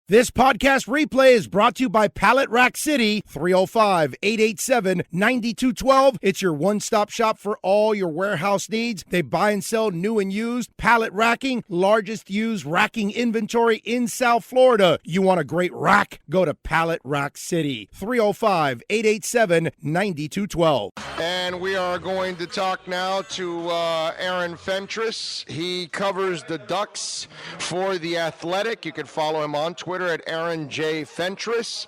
This podcast replay is brought to you by Pallet Rack City, 305-887-9212. It's your one-stop shop for all your warehouse needs. They buy and sell new and used pallet racking, largest used racking inventory in South Florida. You want a great rack? Go to Pallet Rack City, 305-887-9212. And we are going to talk now to Aaron Fentress. He covers the Ducks for The Athletic. You can follow him on Twitter at Aaron J. Fentress,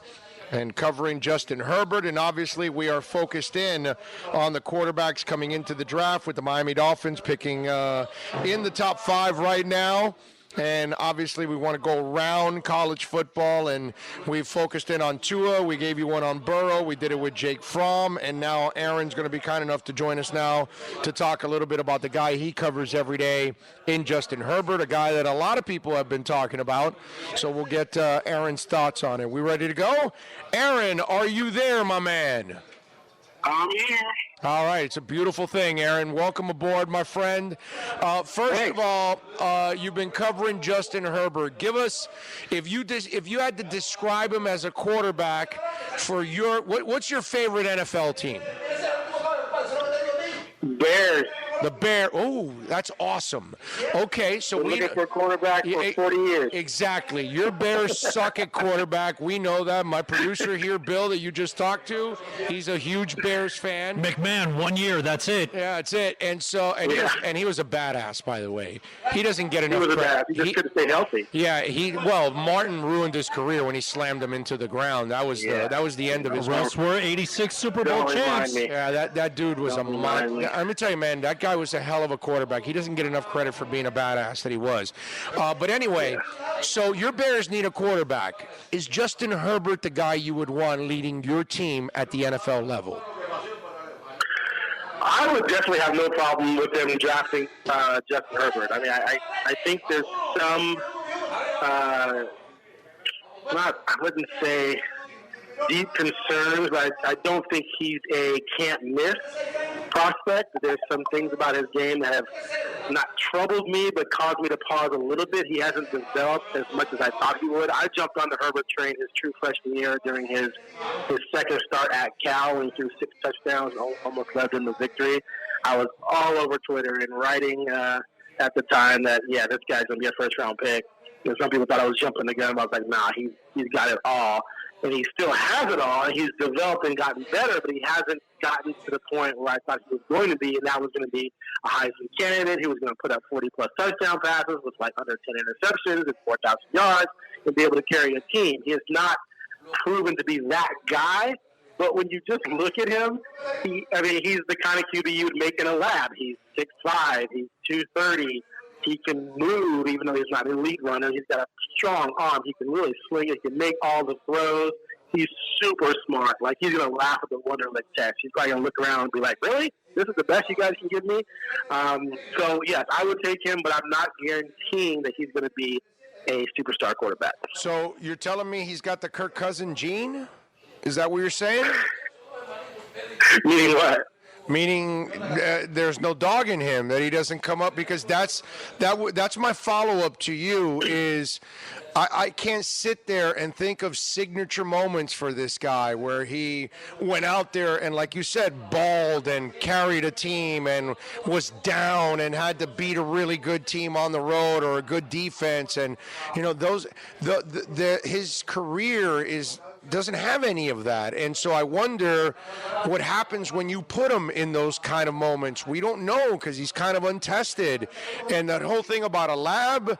and covering Justin Herbert. And obviously we are focused in on the quarterbacks coming into the draft, with the Miami Dolphins picking in the top 5 right now. And obviously we want to go around college football, and we've focused in on Tua. We gave you one on Burrow. We did it with Jake Fromm, and now Aaron's going to be kind enough to join us now to talk a little bit about the guy he covers every day in Justin Herbert, a guy that a lot of people have been talking about. So we'll get Aaron's thoughts on it. We ready to go? Aaron, are you there, my man? I'm here. All right, it's a beautiful thing, Aaron. Welcome aboard, my friend. First of all, you've been covering Justin Herbert. Give us, if you had to describe him as a quarterback for what's your favorite NFL team? Bears. The Bear. Oh, that's awesome. Okay, so we're looking for a quarterback for 40 years. Exactly. Your Bears suck at quarterback. We know that. My producer here, Bill, that you just talked to, he's a huge Bears fan. McMahon, 1 year. That's it. Yeah, that's it. And so, he was a badass, by the way. He doesn't get enough credit. He was a badass. He just couldn't stay healthy. Yeah, Martin ruined his career when he slammed him into the ground. That was the end of his career. Russ were 86 Super Bowl champs. Yeah, that dude was a monster. Let me tell you, man, that guy was a hell of a quarterback. He doesn't get enough credit for being a badass that he was. But anyway, so your Bears need a quarterback. Is Justin Herbert the guy you would want leading your team at the NFL level? I would definitely have no problem with them drafting Justin Herbert. I mean, I think there's some, I wouldn't say deep concerns, but I don't think he's a can't-miss prospect. There's some things about his game that have not troubled me, but caused me to pause a little bit. He hasn't developed as much as I thought he would. I jumped on the Herbert train his true freshman year during his second start at Cal, when he threw 6 touchdowns and almost led them to victory. I was all over Twitter and writing at the time that, this guy's going to be a first-round pick. You know, some people thought I was jumping the gun, but I was like, nah, he's got it all. And he still has it all, and he's developed and gotten better, but he hasn't gotten to the point where I thought he was going to be, and that was going to be a Heisman candidate. He was going to put up 40-plus touchdown passes with like under 10 interceptions and 4,000 yards and be able to carry a team. He has not proven to be that guy, but when you just look at him, he's the kind of QB you would make in a lab. He's 6'5", he's 230. He can move, even though he's not an elite runner. He's got a strong arm. He can really swing it. He can make all the throws. He's super smart. Like, he's going to laugh at the Wonderlic test. He's probably going to look around and be like, really? This is the best you guys can give me? So, yes, I would take him, but I'm not guaranteeing that he's going to be a superstar quarterback. So you're telling me he's got the Kirk Cousins gene? Is that what you're saying? Meaning what? Meaning there's no dog in him, that he doesn't come up, because that's my follow-up to you is I can't sit there and think of signature moments for this guy where he went out there and, like you said, balled and carried a team and was down and had to beat a really good team on the road or a good defense. And, you know, his career doesn't have any of that. And so I wonder what happens when you put him in those kind of moments. We don't know, because he's kind of untested. And that whole thing about a lab,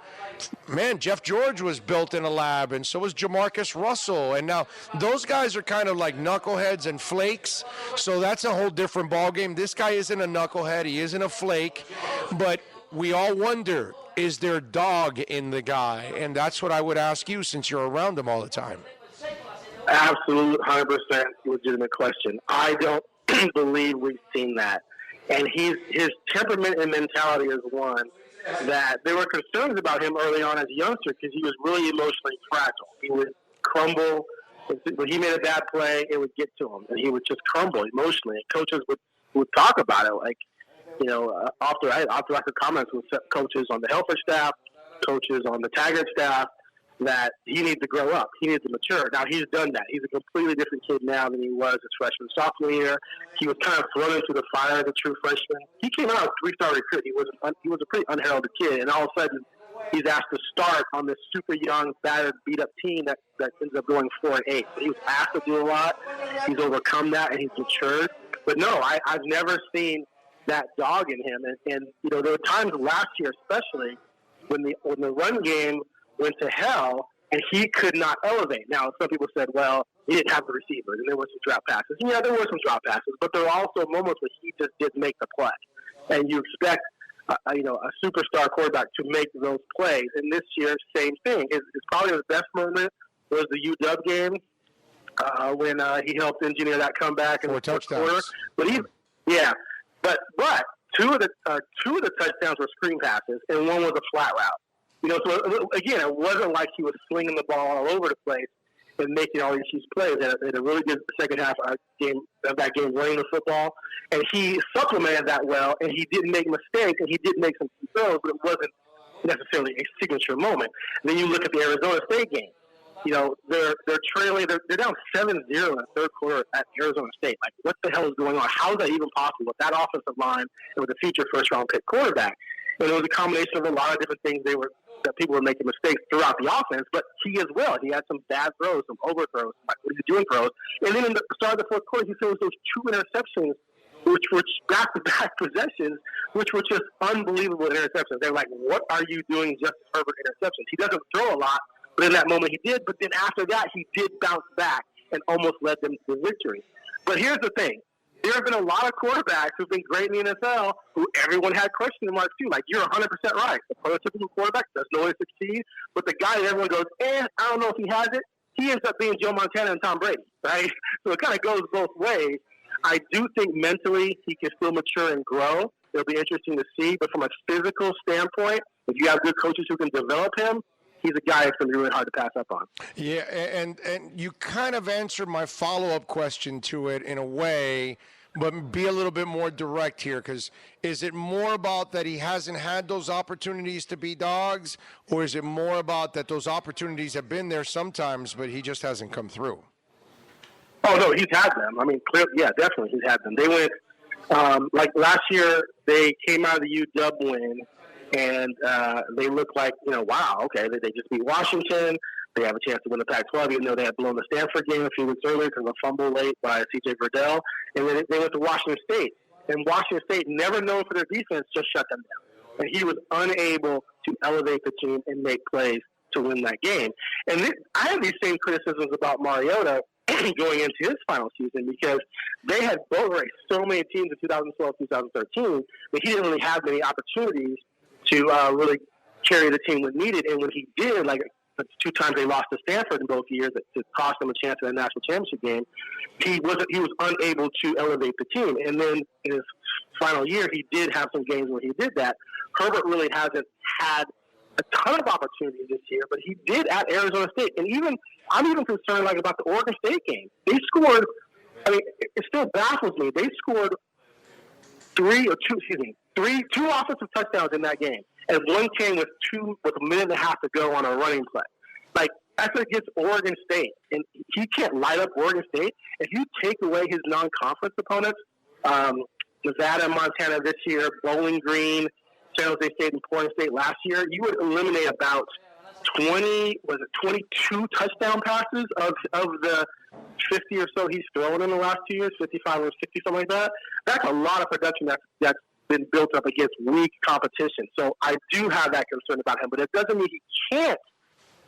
man, Jeff George was built in a lab, and so was Jamarcus Russell. And now those guys are kind of like knuckleheads and flakes, so that's a whole different ballgame. This guy isn't a knucklehead. He isn't a flake. But we all wonder, is there dog in the guy? And that's what I would ask you, since you're around him all the time. Absolute 100% legitimate question. I don't believe we've seen that. And his temperament and mentality is one that there were concerns about him early on as a youngster, because he was really emotionally fragile. He would crumble. When he made a bad play, it would get to him, and he would just crumble emotionally. And coaches would talk about it, like, you know, after I could comments with coaches on the Helfer staff, coaches on the Taggart staff, that he needs to grow up. He needs to mature. Now, he's done that. He's a completely different kid now than he was his freshman, sophomore year. He was kind of thrown into the fire as a true freshman. He came out as a three-star recruit. He was a pretty unheralded kid, and all of a sudden he's asked to start on this super young, battered, beat-up team that ends up going 4-8. So he was asked to do a lot. He's overcome that, and he's matured. But no, I've never seen that dog in him. And there were times last year, especially when the run game went to hell and he could not elevate. Now, some people said, well, he didn't have the receivers, and there were some drop passes. Yeah, there were some drop passes, but there were also moments where he just didn't make the play. And you expect a superstar quarterback to make those plays. And this year, same thing. His probably his best moment was the UW game when he helped engineer that comeback in the fourth quarter. But But two of the touchdowns were screen passes, and one was a flat route. So again, it wasn't like he was slinging the ball all over the place and making all these huge plays. And a really good second half of that game running the football, and he supplemented that well. And he didn't make mistakes, and he did make some throws, but it wasn't necessarily a signature moment. And then you look at the Arizona State game. They're trailing. They're down 7-0 in the third quarter at Arizona State. Like, what the hell is going on? How is that even possible with that offensive line and with a future first-round pick quarterback? And it was a combination of a lot of different things that people were making mistakes throughout the offense, but he as well. He had some bad throws, some overthrows, like what he's doing throws. And then in the start of the fourth quarter, he throws those 2 interceptions, which were back-to-back possessions, which were just unbelievable interceptions. They're like, what are you doing, Justin Herbert interceptions? He doesn't throw a lot, but in that moment he did. But then after that, he did bounce back and almost led them to victory. But here's the thing. There have been a lot of quarterbacks who've been great in the NFL who everyone had question marks too. Like, you're 100% right. The prototypical quarterback doesn't always succeed, but the guy that everyone goes, I don't know if he has it, he ends up being Joe Montana and Tom Brady, right? So it kind of goes both ways. I do think mentally he can still mature and grow. It'll be interesting to see. But from a physical standpoint, if you have good coaches who can develop him, he's a guy that's going to be really hard to pass up on. Yeah, and you kind of answered my follow-up question to it in a way, but be a little bit more direct here, because is it more about that he hasn't had those opportunities to be dogs, or is it more about that those opportunities have been there sometimes, but he just hasn't come through? Oh, no, he's had them. I mean, clearly, yeah, definitely he's had them. They went, like last year, they came out of the UW win, and they looked like, wow, okay, they just beat Washington. They have a chance to win the Pac-12, even though they had blown the Stanford game a few weeks earlier because of a fumble late by C.J. Verdell. And then they went to Washington State. And Washington State, never known for their defense, just shut them down. And he was unable to elevate the team and make plays to win that game. And I have these same criticisms about Mariota going into his final season, because they had both raced so many teams in 2012, 2013, but he didn't really have many opportunities to really carry the team when needed. And when he did, like the 2 times they lost to Stanford in both years to cost them a chance in a national championship game, he was unable to elevate the team. And then in his final year, he did have some games where he did that. Herbert really hasn't had a ton of opportunities this year, but he did at Arizona State. And I'm even concerned about the Oregon State game. They scored, it still baffles me. They scored two offensive touchdowns in that game. And one came with a minute and a half to go on a running play. Like, that's against Oregon State. And he can't light up Oregon State. If you take away his non-conference opponents, Nevada, Montana this year, Bowling Green, San Jose State, and Portland State last year, you would eliminate about 22 touchdown passes of the 50 or so he's thrown in the last 2 years, 55 or 60, something like that. That's a lot of production that's been built up against weak competition. So I do have that concern about him, but it doesn't mean he can't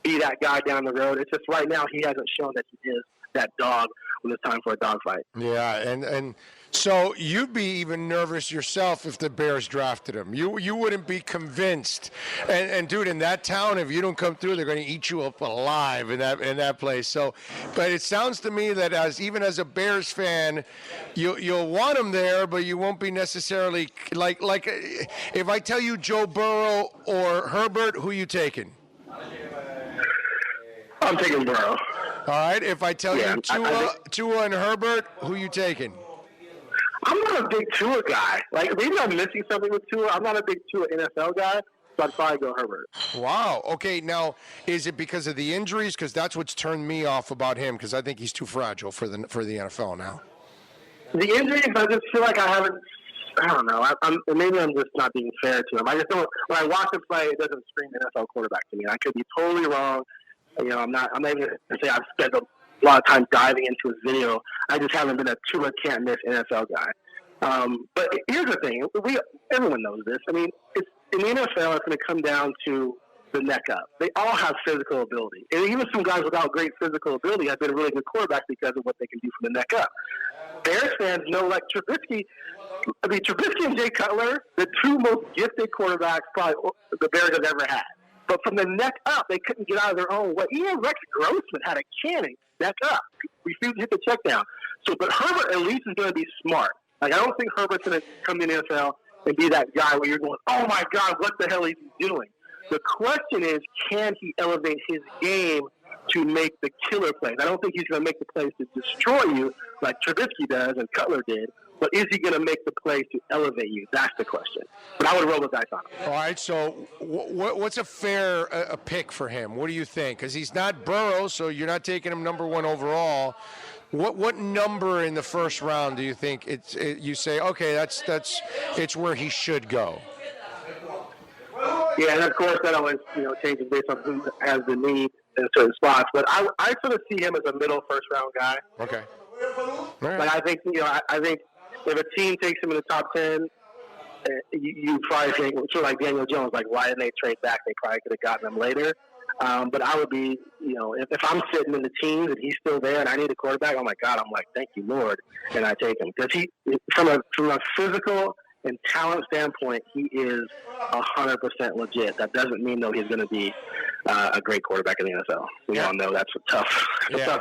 be that guy down the road. It's just right now he hasn't shown that he is that dog when it's time for a dog fight. Yeah, and so you'd be even nervous yourself if the Bears drafted him. You wouldn't be convinced. And dude, in that town, if you don't come through, they're going to eat you up alive in that place. So, but it sounds to me that even as a Bears fan, you'll want him there, but you won't be necessarily like if I tell you Joe Burrow or Herbert, who you taking? I'm taking Burrow. All right. If I tell you Tua and Herbert, who you taking? I'm not a big Tua guy. Like, maybe I'm missing something with Tua. I'm not a big Tua NFL guy. So I'd probably go Herbert. Wow. Okay, now, is it because of the injuries? Because that's what's turned me off about him, because I think he's too fragile for the NFL now. The injuries, I just feel like I don't know. Maybe I'm just not being fair to him. I just don't. When I watch him play, it doesn't scream NFL quarterback to me. I could be totally wrong. I'm not even going to say I've spent a lot of time diving into his video. I just haven't been a Tua can't miss NFL guy. But here's the thing: everyone knows this. I mean, in the NFL, it's going to come down to the neck up. They all have physical ability, and even some guys without great physical ability have been really good quarterbacks because of what they can do from the neck up. Bears fans know, like Trubisky. I mean, Trubisky and Jay Cutler, the two most gifted quarterbacks probably the Bears have ever had. But from the neck up, they couldn't get out of their own way. Even Rex Grossman had a cannon neck up, refused to hit the check down. So, but Herbert at least is going to be smart. Like, I don't think Herbert's going to come to the NFL and be that guy where you're going, oh my God, what the hell is he doing? The question is, can he elevate his game to make the killer plays? I don't think he's going to make the plays to destroy you like Trubisky does and Cutler did. But is he going to make the plays to elevate you? That's the question. But I would roll the dice on him. All right, so what's a fair a pick for him? What do you think? Because he's not Burrow, so you're not taking him number one overall. What number in the first round do you think you say, okay, that's it's where he should go? Yeah, and of course that always changes based on who has the need in certain spots. But I sort of see him as a middle first round guy. Okay. All right. Like I think if a team takes him in the top 10, you probably think, sort of like Daniel Jones, like why didn't they trade back? They probably could have gotten him later. But I would be, if I'm sitting in the team and he's still there and I need a quarterback, oh my God, I'm like, thank you, Lord, and I take him because from a physical and talent standpoint, he is 100% legit. That doesn't mean though he's going to be a great quarterback in the NFL. We all know that's a tough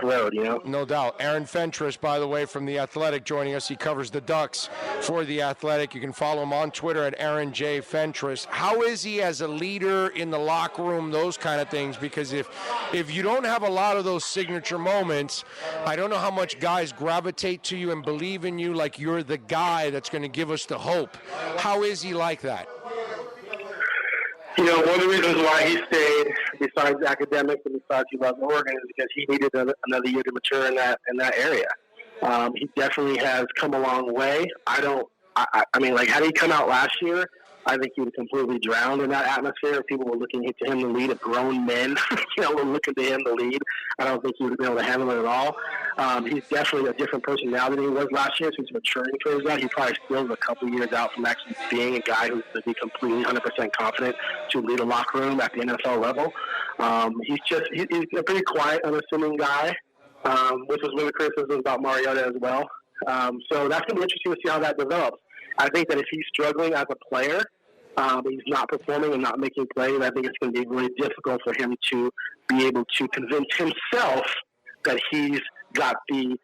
road, No doubt. Aaron Fentress, by the way, from The Athletic, joining us. He covers the Ducks for The Athletic. You can follow him on Twitter at Aaron J. Fentress. How is he as a leader in the locker room, those kind of things? Because if you don't have a lot of those signature moments, I don't know how much guys gravitate to you and believe in you like you're the guy that's going to give us the hope. How is he like that? One of the reasons why he stayed, besides academics and besides he loves Oregon, is because he needed another year to mature in that area. He definitely has come a long way. I mean, like, had he come out last year, I think he would completely drown in that atmosphere. People were looking to him to lead. If grown men, were looking to him to lead, I don't think he would have been able to handle it at all. He's definitely a different person now than he was last year, so he's maturing towards that. He probably still is a couple years out from actually being a guy who's going to be completely 100% confident to lead a locker room at the NFL level. He's a pretty quiet, unassuming guy, which was one of the criticisms about Mariota as well. So that's going to be interesting to see how that develops. I think that if he's struggling as a player, he's not performing and not making plays, I think it's going to be really difficult for him to be able to convince himself that he's got the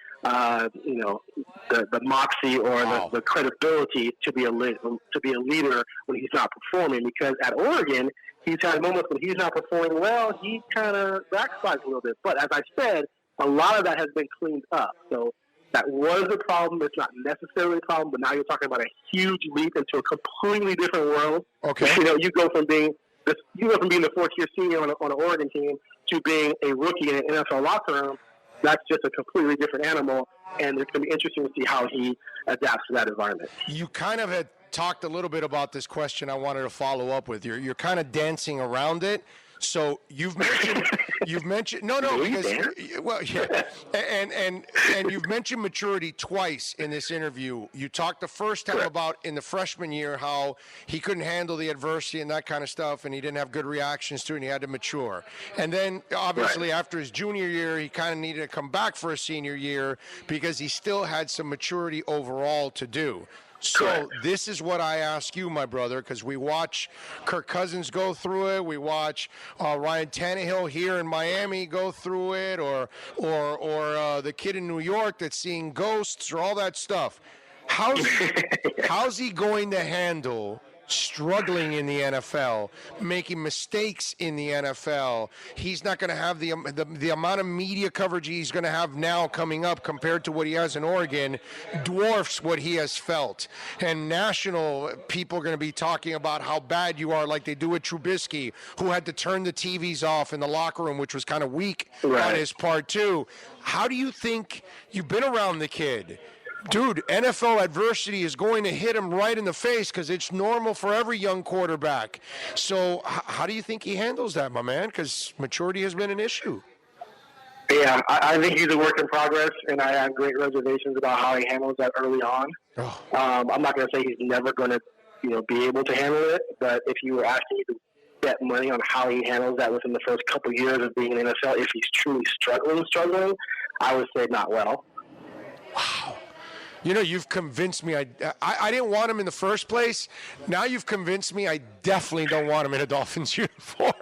moxie or the credibility to be a leader when he's not performing. Because at Oregon, he's had moments when he's not performing well, he kind of backslides a little bit. But as I said, a lot of that has been cleaned up. So that was a problem. It's not necessarily a problem, but now you're talking about a huge leap into a completely different world. Okay. You go from being the fourth-year senior on an Oregon team to being a rookie in an NFL locker room. That's just a completely different animal, and it's going to be interesting to see how he adapts to that environment. You kind of had talked a little bit about this question I wanted to follow up with. You're kind of dancing around it. So you've mentioned and you've mentioned maturity twice in this interview. You talked the first time about in the freshman year how he couldn't handle the adversity and that kind of stuff, and he didn't have good reactions to it, and he had to mature. And then obviously after his junior year, he kind of needed to come back for a senior year because he still had some maturity overall to do. So this is what I ask you, my brother, because we watch Kirk Cousins go through it. We watch Ryan Tannehill here in Miami go through it, or the kid in New York that's seeing ghosts or all that stuff. How's he going to handle struggling in the NFL, making mistakes in the NFL. He's not going to have the amount of media coverage he's going to have now coming up compared to what he has in Oregon dwarfs what he has felt. And national people are going to be talking about how bad you are, like they do with Trubisky, who had to turn the TVs off in the locker room, which was kind of weak on his part too. How do you think, you've been around the kid? Dude, NFL adversity is going to hit him right in the face because it's normal for every young quarterback. So how do you think he handles that, my man? Because maturity has been an issue. Yeah, I think he's a work in progress, and I have great reservations about how he handles that early on. I'm not going to say he's never going to, be able to handle it, but if you were asking me to bet money on how he handles that within the first couple of years of being in the NFL, if he's truly struggling, I would say not well. Wow. You've convinced me. I didn't want him in the first place. Now you've convinced me I definitely don't want him in a Dolphins uniform.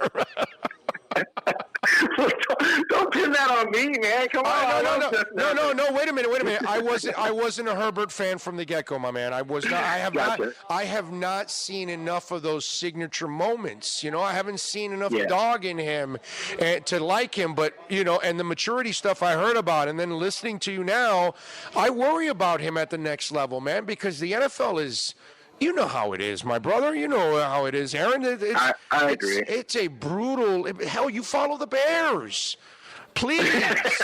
Don't pin that on me, man. Come on. No. Wait a minute. I wasn't a Herbert fan from the get-go, my man. I was not. I have not seen enough of those signature moments. I haven't seen enough dog in him to like him. But and the maturity stuff I heard about, and then listening to you now, I worry about him at the next level, man, because the NFL is. You know how it is, my brother. You know how it is, Aaron. I agree. It's a brutal. Hell, you follow the Bears. Please,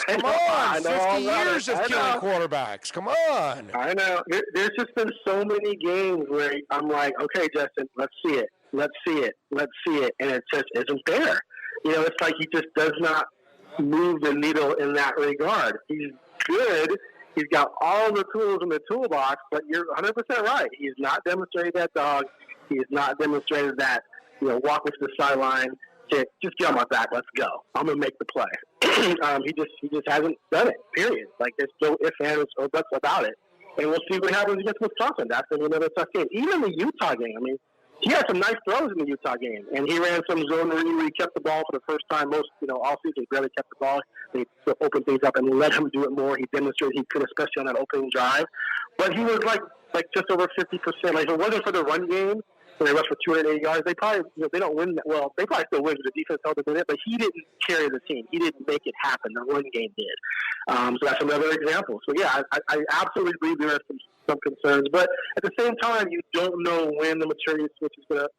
come on. 50 years of killing quarterbacks. Come on. I know. There's just been so many games where I'm like, okay, Justin, let's see it. And it just isn't there. It's like he just does not move the needle in that regard. He's good. He's got all the tools in the toolbox, but you're 100% right. He's not demonstrated that dog. He has not demonstrated that, walk with the sideline, say, just get on my back, let's go. I'm going to make the play. He just hasn't done it, period. Like, there's no ifs, ands, or buts about it. And we'll see what happens against Wisconsin. That's going to be another tough game. Even the Utah game, he had some nice throws in the Utah game, and he ran some zone read where he kept the ball for the first time all season. He barely kept the ball. They opened things up and let him do it more. He demonstrated he could, especially on that opening drive. But he was like just over 50%. Like, if it wasn't for the run game, when they rushed for 280 yards, they probably they don't win that well. They probably still win because the defense held them in it. But he didn't carry the team. He didn't make it happen. The run game did. So that's another example. So yeah, I absolutely believe there are some concerns, but at the same time, you don't know when the maturity switch is going to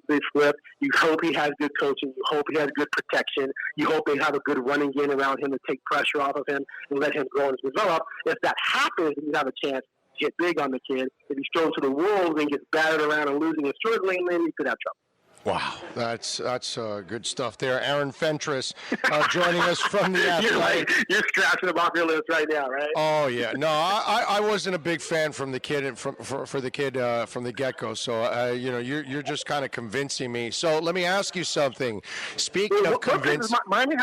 be flipped. You hope he has good coaching. You hope he has good protection. You hope they have a good running game around him to take pressure off of him and let him grow and develop. If that happens, you have a chance to hit big on the kid. If he's thrown to the wolves and gets battered around and losing and struggling, then you could have trouble. Wow, that's good stuff there. Aaron Fentress joining us from the Athletic. You're scratching them off your list right now, right? Oh yeah, no, I wasn't a big fan from the kid for the kid from the get-go. So you're just kind of convincing me. So let me ask you something. Speaking of convincing, Miami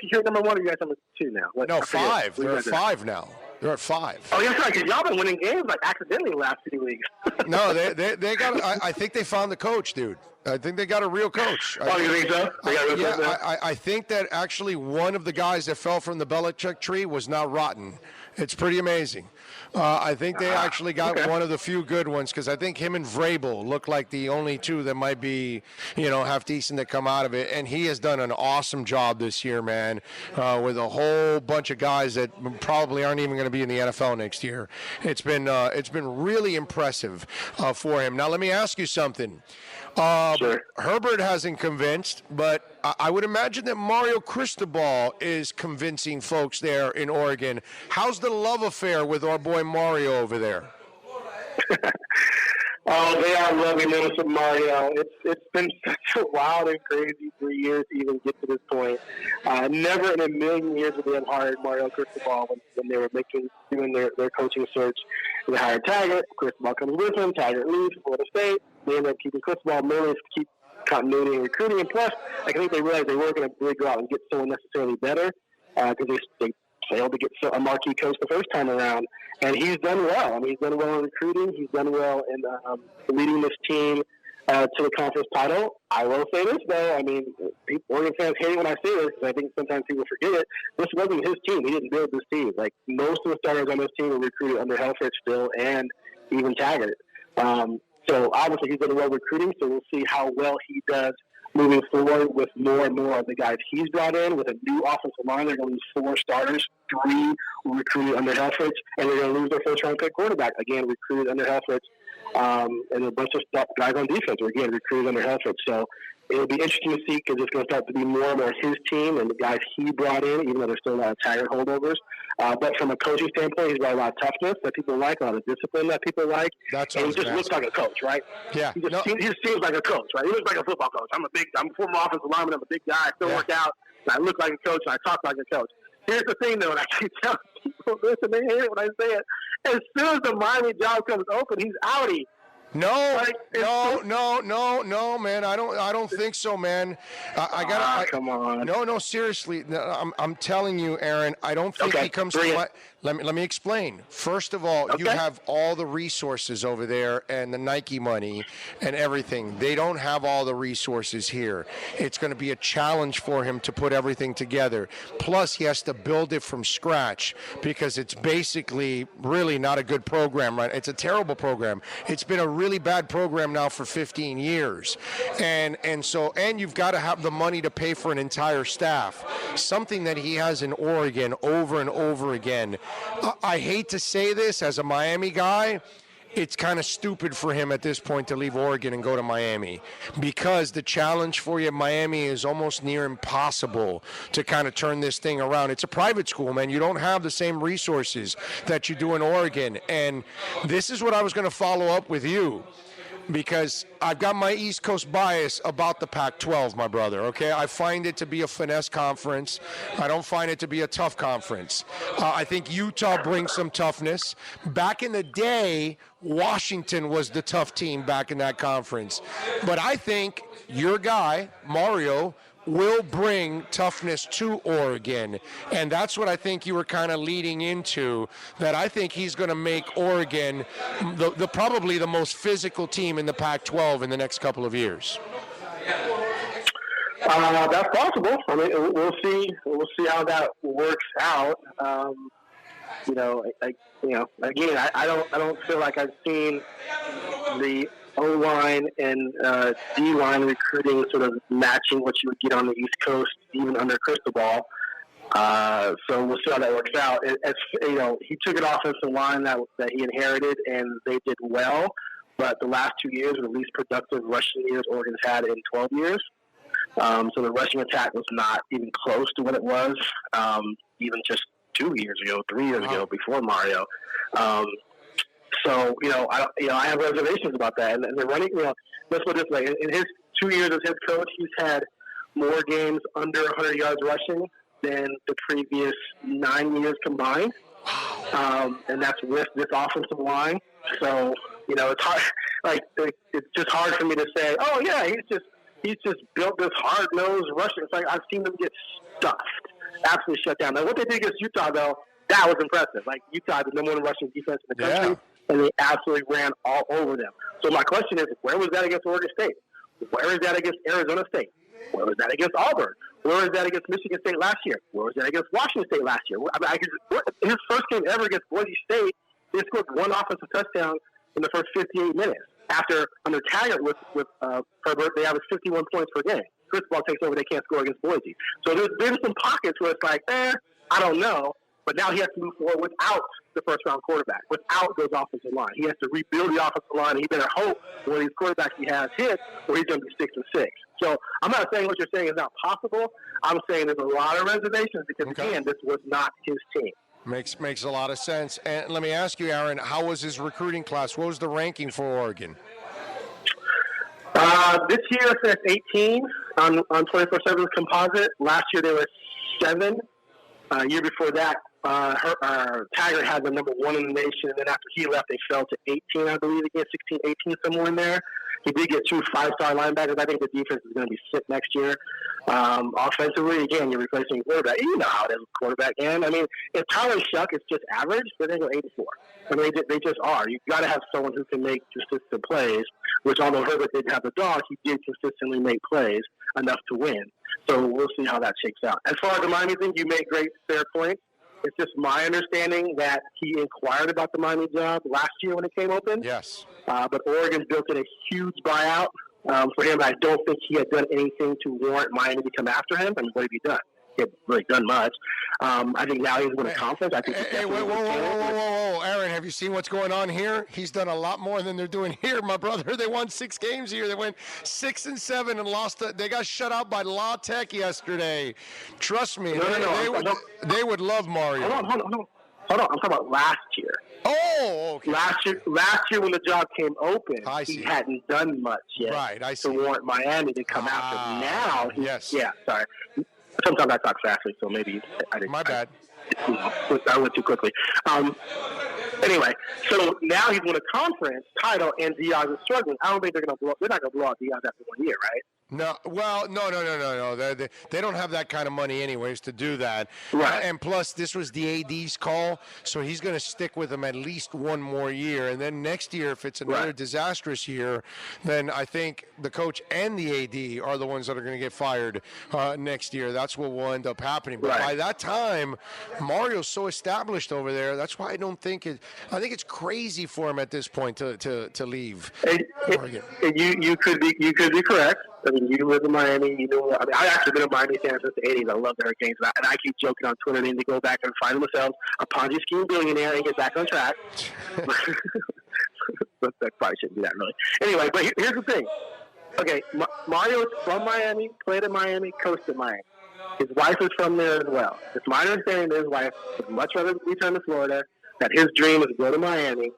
secure number one, or you guys number two now? No, 5. They're at 5 now. They're at 5. Oh, that's right, because y'all been winning games accidentally the last few weeks. No, they got. I think they found the coach, dude. I think they got a real coach. Oh, you think so? I think that actually one of the guys that fell from the Belichick tree was not rotten. It's pretty amazing. I think they actually got one of the few good ones because I think him and Vrabel look like the only two that might be, half decent that come out of it. And he has done an awesome job this year, man, with a whole bunch of guys that probably aren't even going to be in the NFL next year. It's been really impressive for him. Now, let me ask you something. Sure. Herbert hasn't convinced, but I would imagine that Mario Cristobal is convincing folks there in Oregon. How's the love affair with our boy Mario over there? Oh, they are loving Minnesota Mario. It's been such a wild and crazy 3 years to even get to this point. Never in a million years would they have hired Mario Cristobal when they were doing their coaching search. They hired Taggart. Cristobal comes with him. Taggart leaves for Florida State. They ended up keeping Cristobal mainly to keep continuity and recruiting. And plus, I think they realized they weren't going to really go out and get someone necessarily better because they failed to get a marquee coach the first time around. And he's done well. He's done well in recruiting. He's done well in leading this team to the conference title. I will say this, though. Oregon fans hate it when I say this because I think sometimes people forget it. This wasn't his team. He didn't build this team. Most of the starters on this team were recruited under Herbert still and even Taggart. So obviously he's done well recruiting, so we'll see how well he does moving forward with more and more of the guys he's brought in. With a new offensive line, they're going to lose 4 starters, 3 recruited under Helfrich, and they're going to lose their first-round pick quarterback, again, recruited under Helfrich, and a bunch of guys on defense were, again, recruited under Helfrich. So it'll be interesting to see because it's going to start to be more and more his team and the guys he brought in, even though there's still a lot of Taggart holdovers. But from a coaching standpoint, he's got a lot of toughness that people like, a lot of discipline that people like. And he just looks like a coach, right? Yeah. He just seems like a coach, right? He looks like a football coach. I'm a former offensive lineman. I'm a big guy. I still work out. And I look like a coach, and I talk like a coach. Here's the thing, though, and I keep telling people this, and they hear it when I say it. As soon as the Miami job comes open, he's outie. No, man. I don't think so, man. I gotta. Come on. No, seriously. I'm telling you, Aaron. I don't think he comes to. Let me explain. First of all, you have all the resources over there and the Nike money and everything. They don't have all the resources here. It's going to be a challenge for him to put everything together. Plus, he has to build it from scratch because it's basically really not a good program, right? It's a terrible program. It's been a really bad program now for 15 years. And you've got to have the money to pay for an entire staff, something that he has in Oregon over and over again. I hate to say this as a Miami guy, it's kind of stupid for him at this point to leave Oregon and go to Miami because the challenge for you at Miami is almost near impossible to kind of turn this thing around. It's a private school, man. You don't have the same resources that you do in Oregon. And this is what I was going to follow up with you, because I've got my East Coast bias about the Pac-12, my brother, okay? I find it to be a finesse conference. I don't find it to be a tough conference. I think Utah brings some toughness. Back in the day, Washington was the tough team back in that conference. But I think your guy, Mario, will bring toughness to Oregon. And that's what I think you were kind of leading into, that I think he's going to make Oregon the probably the most physical team in the Pac-12 in the next couple of years. That's possible. I mean, we'll see. We'll see how that works out. Again, I don't feel like I've seen the O-line and D-line recruiting sort of matching what you would get on the East Coast, even under Cristobal. So we'll see how that works out. He took an offensive line that he inherited, and they did well. But the last 2 years were the least productive rushing years Oregon's had in 12 years. So the rushing attack was not even close to what it was, even just 2 years ago, 3 years ago, before Mario. So I have reservations about that. And they're running. Let's put it this way: in his 2 years as head coach, he's had more games under 100 yards rushing than the previous 9 years combined. And that's with this offensive line. So it's hard. It's just hard for me to say, oh yeah, he's just built this hard-nosed rushing. It's like I've seen them get stuffed, absolutely shut down. Now what they did against Utah, though, that was impressive. Like Utah, the number one rushing defense in the country, and they absolutely ran all over them. So my question is, where was that against Oregon State? Where is that against Arizona State? Where was that against Auburn? Where was that against Michigan State last year? Where was that against Washington State last year? His first game ever against Boise State, they scored one offensive touchdown in the first 58 minutes. After, under Taggart with Herbert, they averaged 51 points per game. Cristobal takes over, they can't score against Boise. So there's been some pockets where it's like, I don't know. But now he has to move forward without the first-round quarterback, without those offensive line. He has to rebuild the offensive line, and he better hope one of these quarterbacks he has hit, or he's going to be 6-6. So I'm not saying what you're saying is not possible. I'm saying there's a lot of reservations because, again, this was not his team. Makes a lot of sense. And let me ask you, Aaron, how was his recruiting class? What was the ranking for Oregon? This year it's at 18 on 24/7 composite. Last year they were 7. Year before that, Taggart had the number 1 in the nation, and then after he left, they fell to 18, I believe, again, 16, 18, somewhere in there. He did get 2 5-star linebackers. I think the defense is going to be sick next year. Offensively, again, you're replacing quarterback. You know how it is with quarterback. And, I mean, if Tyler Shuck is just average, then they go 84. I mean, they just are. You've got to have someone who can make consistent plays, which although Herbert didn't have the dog, he did consistently make plays enough to win. So we'll see how that shakes out. As far as the Miami thing, you made great, fair points. It's just my understanding that he inquired about the Miami job last year when it came open. Yes. But Oregon built in a huge buyout for him. I don't think he had done anything to warrant Miami to come after him. I mean, what have he done? He hasn't really done much. I think now he's won a conference. I think whoa, Aaron, have you seen what's going on here? He's done a lot more than they're doing here, my brother. They won 6 games here. They went 6-7 and lost. They got shut out by La Tech yesterday. Trust me, they would love Mario. Hold on. I'm talking about last year. Oh, okay. Last year when the job came open, he hadn't done much yet to warrant Miami to come after him. Now, sorry. Sometimes I talk fastly, so maybe I didn't. My bad. I went too quickly. Anyway, so now he's won a conference title, and Diaz is struggling. I don't think they're not going to blow out Diaz after 1 year, right? No, well, no. They don't have that kind of money anyways to do that. Right. And plus, this was the AD's call, so he's going to stick with them at least 1 more year. And then next year, if it's another disastrous year, then I think the coach and the AD are the ones that are going to get fired next year. That's what will end up happening. But by that time, Mario's so established over there. That's why I don't think it. I think it's crazy for him at this point to leave. You could be correct. I mean, you live in Miami. You know, I've actually been a Miami fan since the 80s. I love the Hurricanes. And I keep joking on Twitter they need to go back and find themselves a Ponzi scheme billionaire and get back on track. That probably shouldn't do that, really. Anyway, but here's the thing. Okay, Mario is from Miami, played in Miami, coached in Miami. His wife is from there as well. It's my understanding that his wife would much rather return to Florida, that his dream is to go to Miami.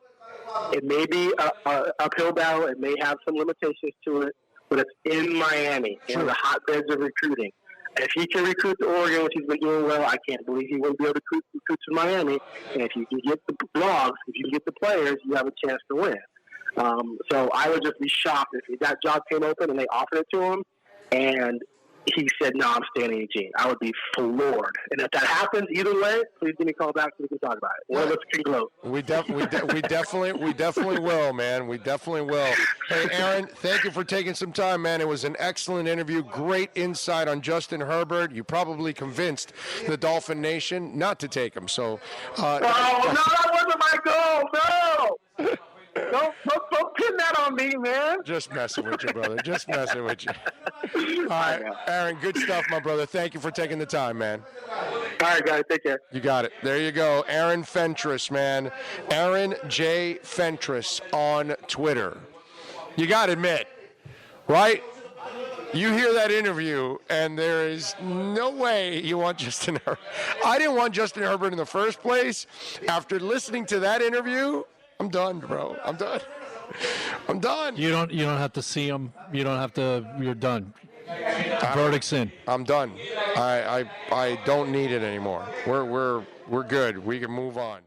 It may be a uphill battle. It may have some limitations to it. But it's in Miami, one of the hotbeds of recruiting. If he can recruit to Oregon, which he's been doing well, I can't believe he wouldn't be able to recruit to Miami. And if you can get the blogs, if you can get the players, you have a chance to win. So I would just be shocked if that job came open and they offered it to him, and he said, "No, I'm staying in Eugene." I would be floored. And if that happens, either way, please give me a call back so we can talk about it. One of us can gloat. We definitely will, man. We definitely will. Hey, Aaron, thank you for taking some time, man. It was an excellent interview. Great insight on Justin Herbert. You probably convinced the Dolphin Nation not to take him. So, no, that wasn't my goal. No. Don't pin that on me, man. Just messing with you, brother. Just messing with you. All right, Aaron, good stuff, my brother. Thank you for taking the time, man. All right, guys, take care. You got it. There you go. Aaron Fentress, man. Aaron J. Fentress on Twitter. You got to admit, right? You hear that interview, and there is no way you want Justin Herbert. I didn't want Justin Herbert in the first place. After listening to that interview, I'm done, bro. I'm done. You don't have to see him. You don't have to. You're done. Verdict's in. I'm done. I don't need it anymore. We're good. We can move on.